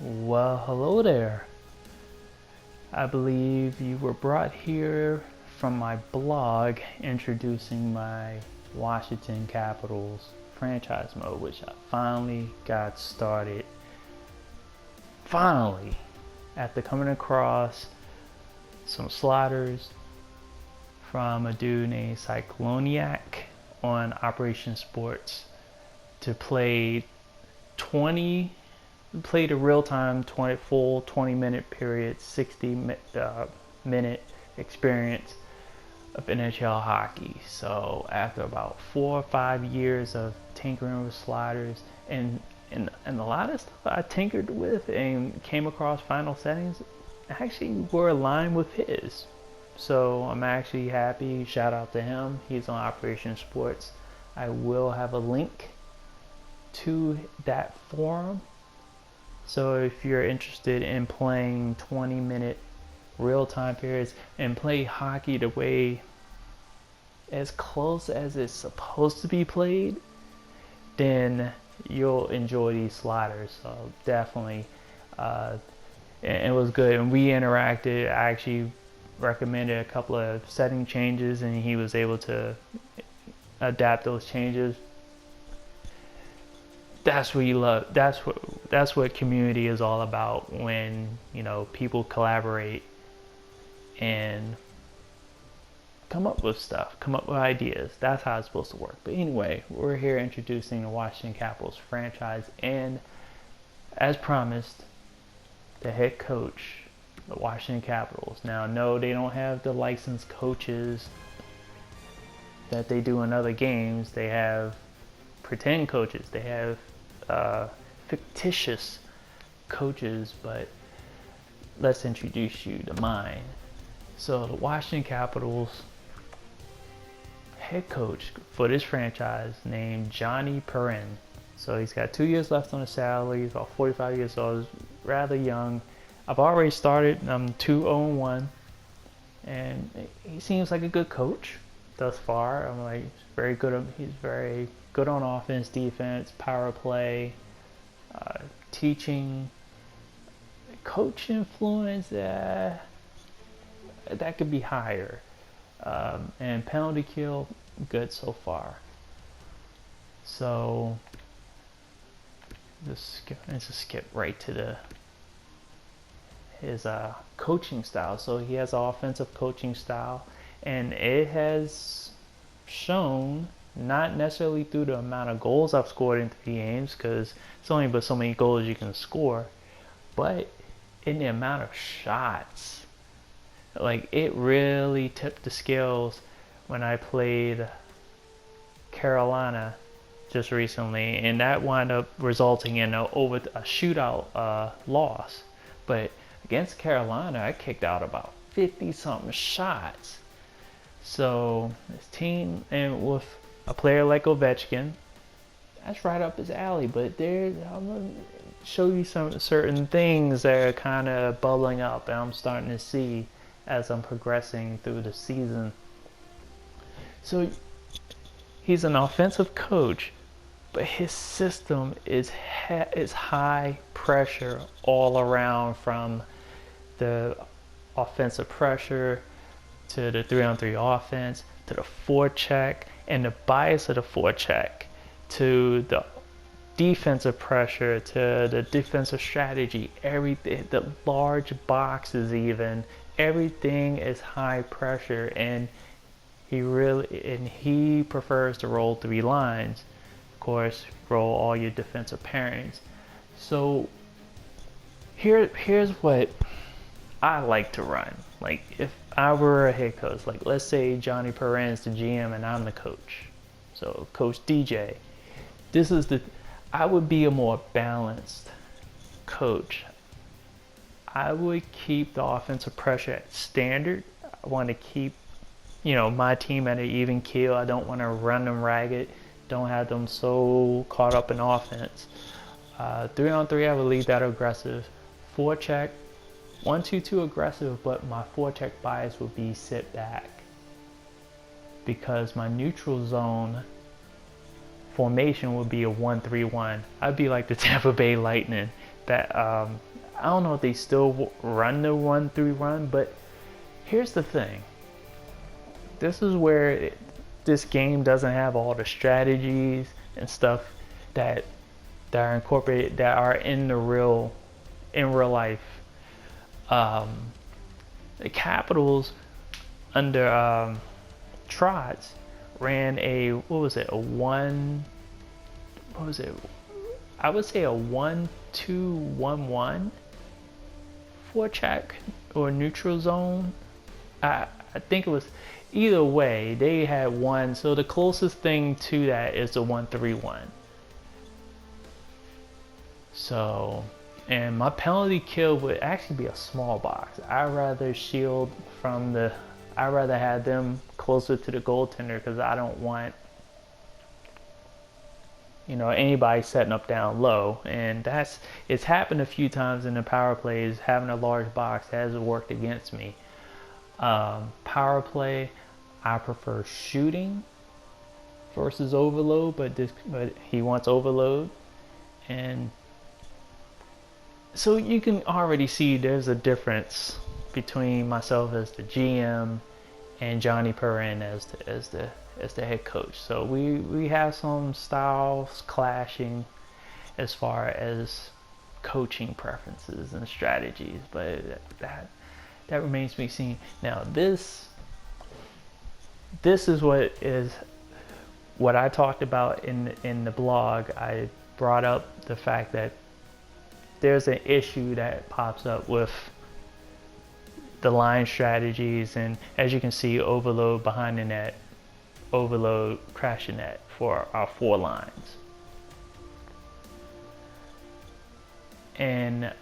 Well, hello there. I believe you were brought here from my blog introducing my Washington Capitals franchise mode, which I finally got started. Finally, after coming across some sliders from a dude named Cycloniac on Operation Sports to play 20 played a real-time 20-minute period, 60-minute experience of NHL hockey. So after about 4 or 5 years of tinkering with sliders and a lot of stuff I tinkered with and came across final settings actually were aligned with his. So I'm actually happy. Shout out to him. He's on Operation Sports. I will have a link to that forum. So if you're interested in playing 20-minute real-time periods and play hockey the way as close as it's supposed to be played, then you'll enjoy these sliders. So definitely, it was good. And we interacted. I actually recommended a couple of setting changes, and he was able to adapt those changes. That's what you love. That's what community is all about, when people collaborate and come up with stuff, come up with ideas. That's how it's supposed to work. But anyway, we're here introducing the Washington Capitals franchise, and as promised, the head coach, the Washington Capitals. Now, no, they don't have the licensed coaches that they do in other games. They have pretend coaches. They have fictitious coaches, but let's introduce you to mine. So the Washington Capitals head coach for this franchise named Johnny Perrin. So he's got 2 years left on his salary. He's about 45 years old. He's rather young. I've already started. I'm 2-0-1, and he seems like a good coach thus far. I'm like, he's very good on offense, defense, power play, teaching, coach influence. That could be higher, and penalty kill, good so far. So let's just skip right to his coaching style. So he has an offensive coaching style, and it has shown, not necessarily through the amount of goals I've scored in 3 games, because it's only but so many goals you can score, but in the amount of shots. Like, it really tipped the scales when I played Carolina just recently, and that wound up resulting in a shootout loss. But against Carolina, I kicked out about 50-something shots. So this team, and with a player like Ovechkin, that's right up his alley. But I'm going to show you some certain things that are kind of bubbling up, and I'm starting to see as I'm progressing through the season. So he's an offensive coach, but his system is high pressure all around, from the offensive pressure to the 3-on-3 offense, to the forecheck and the bias of the forecheck, to the defensive pressure, to the defensive strategy, everything, the large boxes, even everything is high pressure, and he prefers to roll 3 lines. Of course, roll all your defensive pairings. So here's what I like to run. Like, if I were a head coach, like let's say Johnny Perrin's the GM and I'm the coach. So Coach DJ, I would be a more balanced coach. I would keep the offensive pressure at standard. I want to keep, my team at an even keel. I don't want to run them ragged. Don't have them so caught up in offense. 3-on-3, I would leave that aggressive. Forecheck, 1-2-2 aggressive, but my forecheck bias would be sit back, because my neutral zone formation would be a 1-3-1. I'd be like the Tampa Bay Lightning. That I don't know if they still run the 1-3 run, but here's the thing. This is where this game doesn't have all the strategies and stuff that are incorporated, that are in real life. The Capitals under Trotz ran a I would say a 1-2-1-1 forecheck or neutral zone. I think it was, either way they had one. So the closest thing to that is the 1-3-1. So, and my penalty kill would actually be a small box. I'd rather have them closer to the goaltender, because I don't want, anybody setting up down low. And it's happened a few times in the power plays. Having a large box has worked against me. Power play, I prefer shooting versus overload, but he wants overload. And so you can already see there's a difference between myself as the GM and Johnny Perrin as the head coach. So we have some styles clashing as far as coaching preferences and strategies, but that remains to be seen. Now this is what I talked about in the blog. I brought up the fact that there's an issue that pops up with the line strategies, and as you can see, overload behind the net, overload crash the net for our 4 lines. And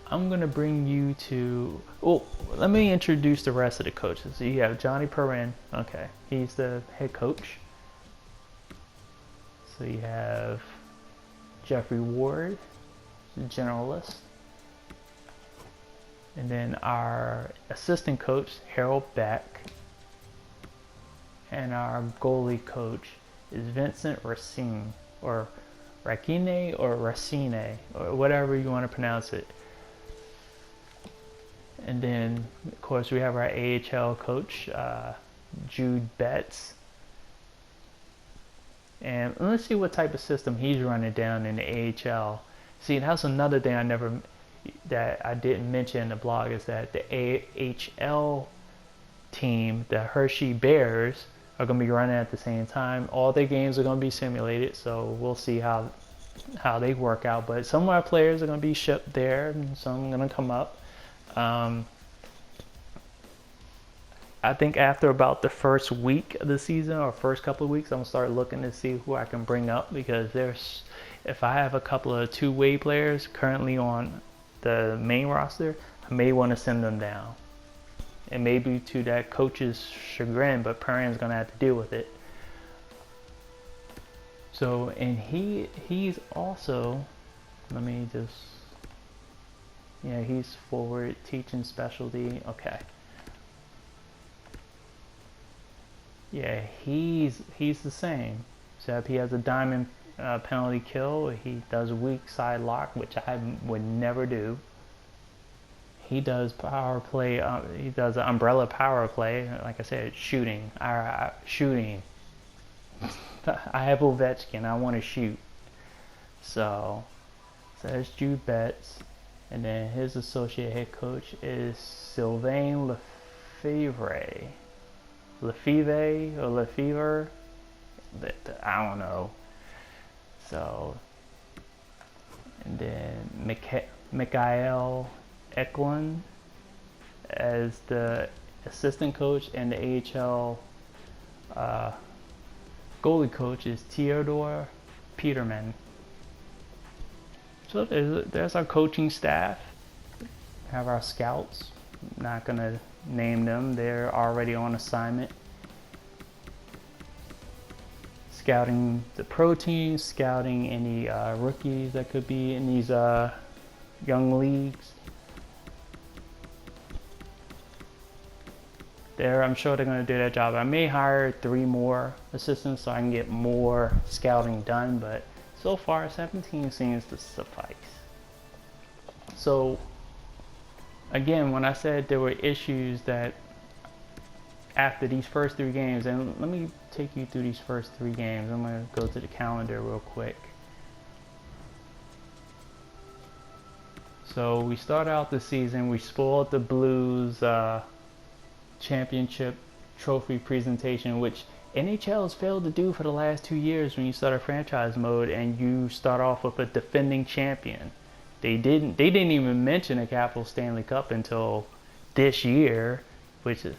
I'm gonna bring you to, let me introduce the rest of the coaches. So you have Johnny Perrin, okay, he's the head coach. So you have Jeffrey Ward, the generalist. And then our assistant coach, Harold Beck. And our goalie coach is Vincent Racine, or Racine, or Racine, or whatever you want to pronounce it. And then, of course, we have our AHL coach, Jude Betts. And let's see what type of system he's running down in the AHL. See, that's another thing that I didn't mention in the blog, is that the AHL team, the Hershey Bears, are going to be running at the same time. All their games are going to be simulated, so we'll see how they work out. But some of our players are going to be shipped there, and some are going to come up. I think after about the first week of the season, or first couple of weeks, I'm going to start looking to see who I can bring up, because if I have a couple of two-way players currently on the main roster, I may want to send them down. It may be to that coach's chagrin, but Perrin's going to have to deal with it. So, and he's also, he's forward, teaching specialty, okay. Yeah, he's the same. Except he has a diamond penalty kill. He does weak side lock, which I would never do. He does power play. He does an umbrella power play. Like I said, shooting. Shooting. I have Ovechkin. I want to shoot. So that's Jude Betts. And then his associate head coach is Sylvain Lefevre. Lefevre? I don't know. So, and then Mikhail Eklund as the assistant coach, and the AHL goalie coach is Theodore Peterman. So there's our coaching staff. We have our scouts. I'm not gonna name them, they're already on assignment. Scouting the pro teams, scouting any rookies that could be in these young leagues. I'm sure they're going to do that job. I may hire 3 more assistants so I can get more scouting done, but so far 17 seems to suffice. So again, when I said there were issues that after these first 3 games, and let me take you through these first 3 games. I'm going to go to the calendar real quick. So we start out the season, we spoiled the Blues championship trophy presentation, which NHL has failed to do for the last 2 years when you start a franchise mode and you start off with a defending champion. They didn't even mention a Capital Stanley Cup until this year, which is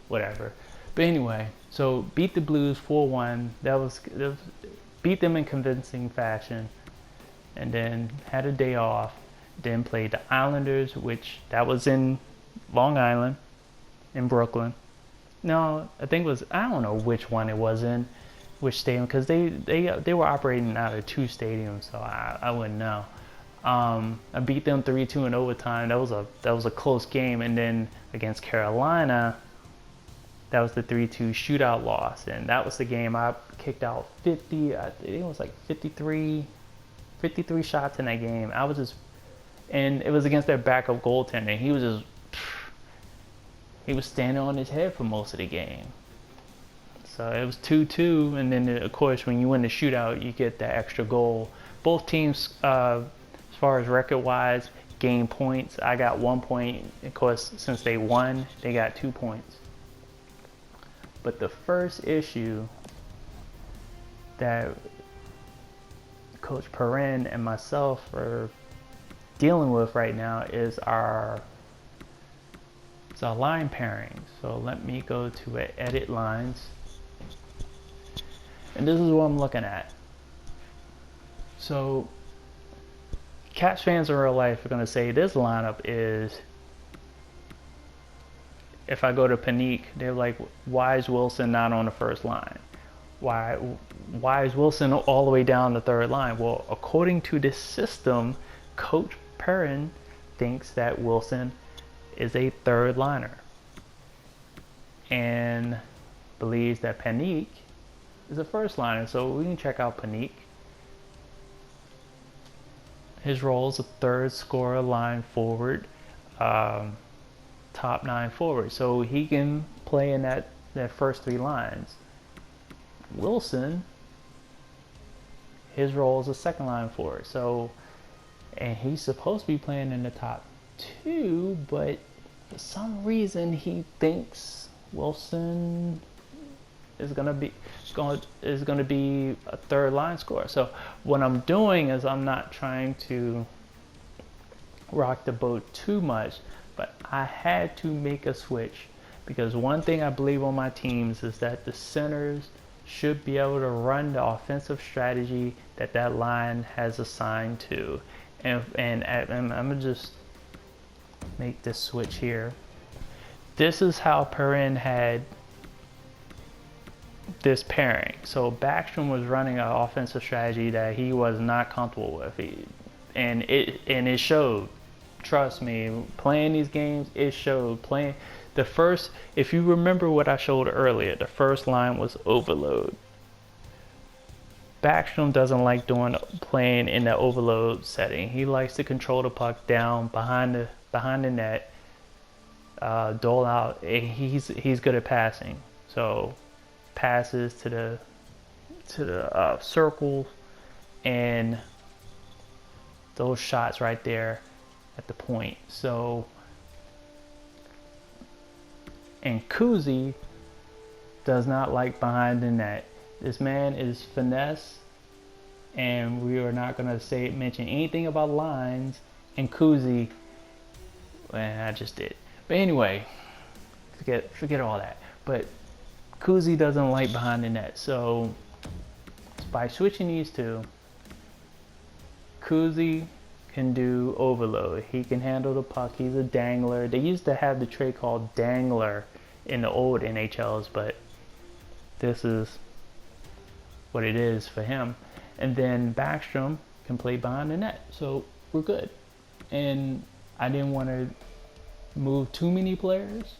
whatever. But anyway, so beat the Blues 4-1. That was beat them in convincing fashion, and then had a day off. Then played the Islanders, which that was in Long Island, in Brooklyn. No, I think it was, I don't know which one it was in, which stadium, because they were operating out of 2 stadiums, so I wouldn't know. I beat them 3-2 in overtime. That was a close game, and then against Carolina, that was the 3-2 shootout loss, and that was the game I kicked out 50. I think it was like 53 shots in that game. And it was against their backup goaltender. He was standing on his head for most of the game. So it was 2-2, and then of course when you win the shootout, you get that extra goal. Both teams, as far as record-wise, gain points. I got 1 point. Of course, since they won, they got 2 points. But the first issue that Coach Perrin and myself are dealing with right now is our line pairing. So let me go to edit lines, and this is what I'm looking at. So Caps fans in real life are going to say this lineup is, if I go to Panique, they're like, why is Wilson not on the first line? Why is Wilson all the way down the third line? Well, according to this system, Coach Perrin thinks that Wilson is a third liner and believes that Panique is a first liner. So we can check out Panique. His role is a third scorer, line forward, top 9 forward. So he can play in that first 3 lines. Wilson, his role is a second line forward. So, and he's supposed to be playing in the top 2, but for some reason he thinks Wilson is gonna be a third line scorer. So what I'm doing is I'm not trying to rock the boat too much, but I had to make a switch, because one thing I believe on my teams is that the centers should be able to run the offensive strategy that line has assigned to. And I'm gonna just make this switch here. This is how Perrin had this pairing. So Backstrom was running an offensive strategy that he was not comfortable with, and it showed. Trust me, playing these games, it showed. Playing the first, if you remember what I showed earlier, the first line was overload. Backstrom doesn't like playing in the overload setting. He likes to control the puck down behind the net, dole out. He's good at passing. So passes to the circle, and those shots right there at the point. So, and Kuzi does not like behind the net. This man is finesse, and we are not going to mention anything about lines and Kuzi. Well, I just did. But anyway, forget all that. But Kuzi doesn't like behind the net. So by switching these two, Kuzi can do overload. He can handle the puck. He's a dangler. They used to have the trait called dangler in the old NHLs, but this is what it is for him. And then Backstrom can play behind the net. So we're good. And I didn't want to move too many players.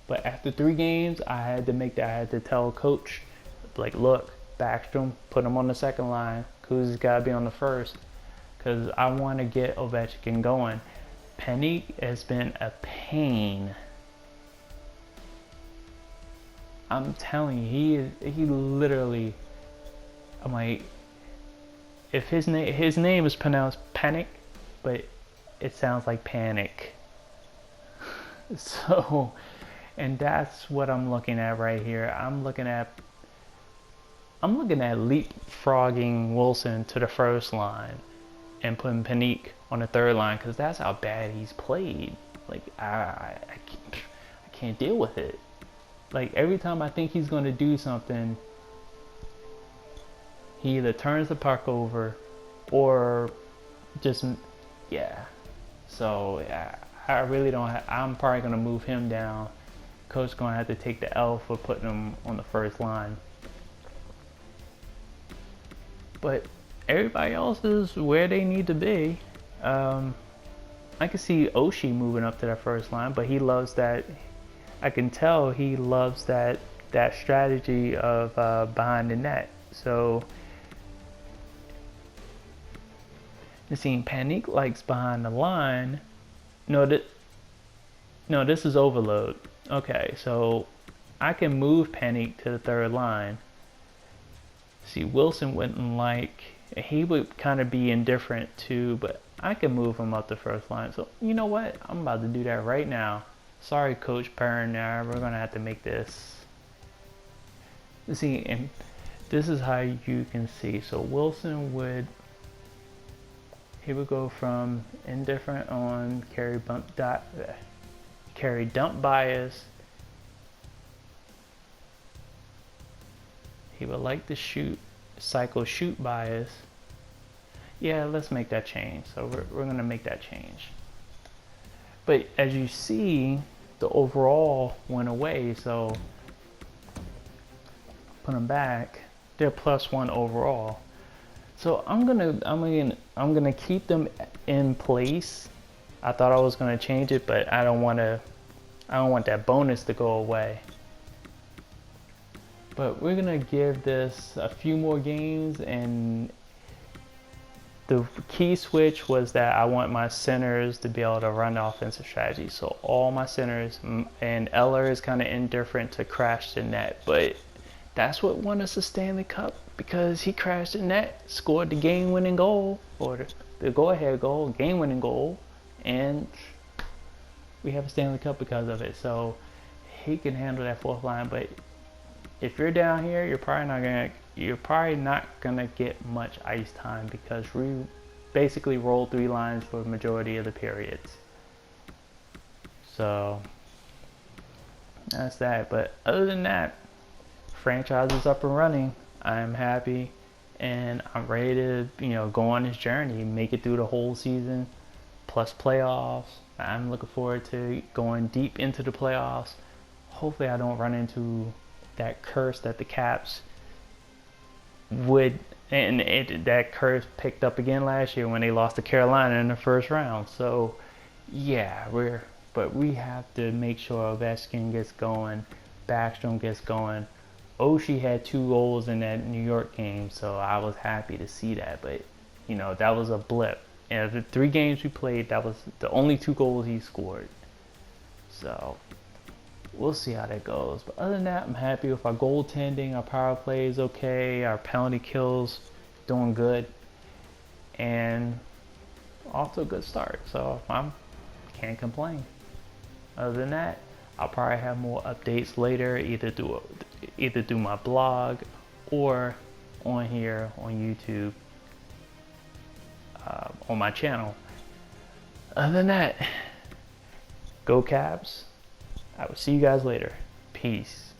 But after 3 games, I had to tell coach, like, look, Backstrom, put him on the second line. Kuzi's got to be on the first, because I want to get Ovechkin going. Panique has been a pain. I'm telling you, he literally. I'm like, if his name is pronounced Panic, but it sounds like panic. So, and that's what I'm looking at right here. I'm looking at leapfrogging Wilson to the first line and putting Panique on the third line because that's how bad he's played. Like I can't deal with it. Like every time I think he's going to do something, he either turns the puck over or just, yeah. So I really don't I'm probably going to move him down. Coach's going to have to take the L for putting him on the first line. But everybody else is where they need to be. I can see Oshie moving up to that first line, but he loves that. I can tell he loves that strategy of behind the net. So, you see, Panique likes behind the line. No, this is overload. Okay, so I can move Panique to the third line. See, Wilson wouldn't like. He would kind of be indifferent too, but I can move him up the first line. So you know what? I'm about to do that right now. Sorry, Coach Perrin. We're gonna have to make this. See, and this is how you can see. So Wilson would. He would go from indifferent on carry dump bias. He would like to cycle shoot bias. Yeah, let's make that change. So we're gonna make that change. But as you see, the overall went away. So put them back. They're +1 overall. So I'm gonna keep them in place. I thought I was gonna change it, but I don't want that bonus to go away. But we're gonna give this a few more games, and the key switch was that I want my centers to be able to run the offensive strategy. So all my centers, and Eller is kind of indifferent to crash the net, but that's what won us the Stanley Cup, because he crashed the net, scored the game-winning goal, or the go-ahead goal, game-winning goal, and we have a Stanley Cup because of it. So he can handle that fourth line, but if you're down here, you're probably not gonna get much ice time because we basically rolled 3 lines for the majority of the periods. So that's that. But other than that, franchise is up and running. I'm happy, and I'm ready to go on this journey, make it through the whole season, plus playoffs. I'm looking forward to going deep into the playoffs. Hopefully, I don't run into that curse that the Caps would, and that curse picked up again last year when they lost to Carolina in the first round. So yeah, we have to make sure Ovechkin gets going, Backstrom gets going. Oshie had 2 goals in that New York game, so I was happy to see that. But that was a blip. And the 3 games we played, that was the only 2 goals he scored. So we'll see how that goes. But other than that, I'm happy with our goaltending. Our power play is okay. Our penalty kills doing good, and off to a good start. So I can't complain. Other than that, I'll probably have more updates later, either through my blog or on here on YouTube, on my channel. Other than that, go Caps. I will see you guys later. Peace.